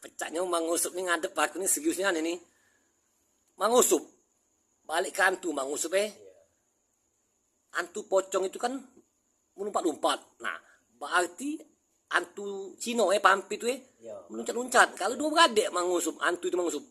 Kecaknya mangusup nih ngadep aku nih seriusnya nih. Mangusup. Balik ke hantu mangusup Hantu pocong itu kan melompat-lompat. Nah, berarti hantu Cino Pampi itu Iya. meluncat-luncat. Kalau dua beradik mangusup, hantu itu mangusup.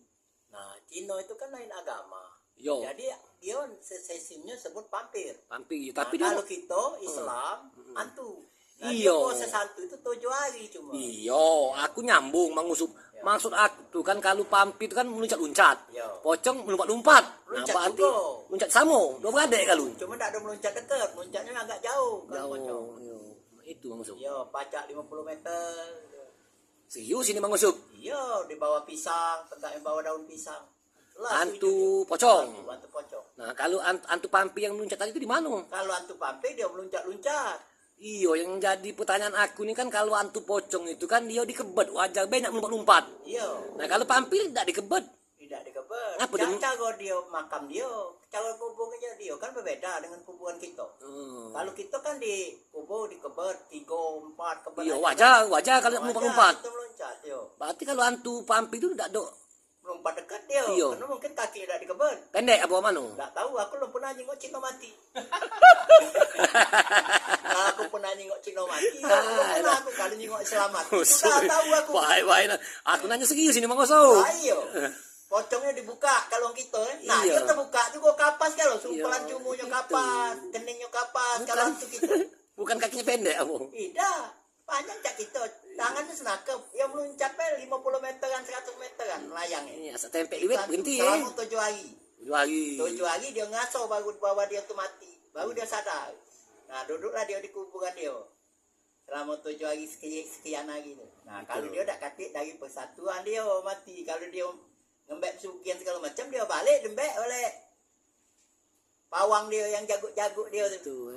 Nah, Cino itu kan lain agama. Yo. Jadi dia sesimnya sebut pampir. Pampi, Nah, tapi dia kalau kita Islam hantu. Nah, Iya. dia proses hantu itu 7 hari cuma. Iyo, aku nyambung mangusup. Maksud aku tuh kan kalau Pampi itu kan meluncat-luncat. Iya. Pocong melompat-lompat. Nah, Loncat berarti juga. loncat sama, dua beradik kalau. Cuma tidak ada meloncat dekat, loncatnya agak jauh kalau pocong. Yo, itu mangusup. Iya, pacak 50 meter. Serius ini mangusup. Iya, di bawah pisang, tegaknya bawah daun pisang. Lah, Hantu pocong. Hantu pocong. Nah, kalau hantu Pampi yang meluncat tadi itu di mana? Kalau hantu pampir dia meluncat-luncat. Iyo, yang jadi pertanyaan aku nih kan kalau hantu pocong itu kan dia dikebet, wajar banyak melompat-lompat. Iya, Nah, kalau Pampi tidak dikebet. tidak dikebet. Apa dia? Cara dia makam dia, cara kuburnya dia kan berbeda dengan kuburan kita. Kalau kita kan di kubur dikebet 3, 4 kebet. Iya, aja. wajar kalau melompat-lompat. Kita meloncat, yo. Berarti kalau hantu Pampi itu tidak ada Melompat dekat dia. Iya. Karena mungkin kaki tidak dikebet. pendek apa mana? Tidak tahu, aku belum pernah nengok Cino mati. Nah, aku pernah nengok Cino mati. Belum pernah aku kali nengok selamat. Sudah tahu aku. Baik. Aku nanya serius ini Mang Oso. Ayo. Pocongnya dibuka kalau kita. Nah, Iya. dia terbuka juga kapas kalau sumpelan Iya, cumunya gitu. kapas, keningnya kapas kalau itu kita. Bukan kakinya pendek apa? Tidak. Panjang cak kita. Tangannya senakep. Yang meluncat 50 meteran, 100 meteran melayangnya. Ini asal tempe liwet berhenti Selama 7 hari. 2 hari. 7 hari dia ngaso baru bahwa dia tuh mati. Baru dia sadar. Nah, duduklah dia di kuburan dia. Selama 7 hari sekian hari itu. Nah, kalau dia tak katik dari persatuan dia mati. Kalau dia ngembek sukian segala macam, dia balik lembek oleh pawang dia yang jago-jago dia tu. Tuh,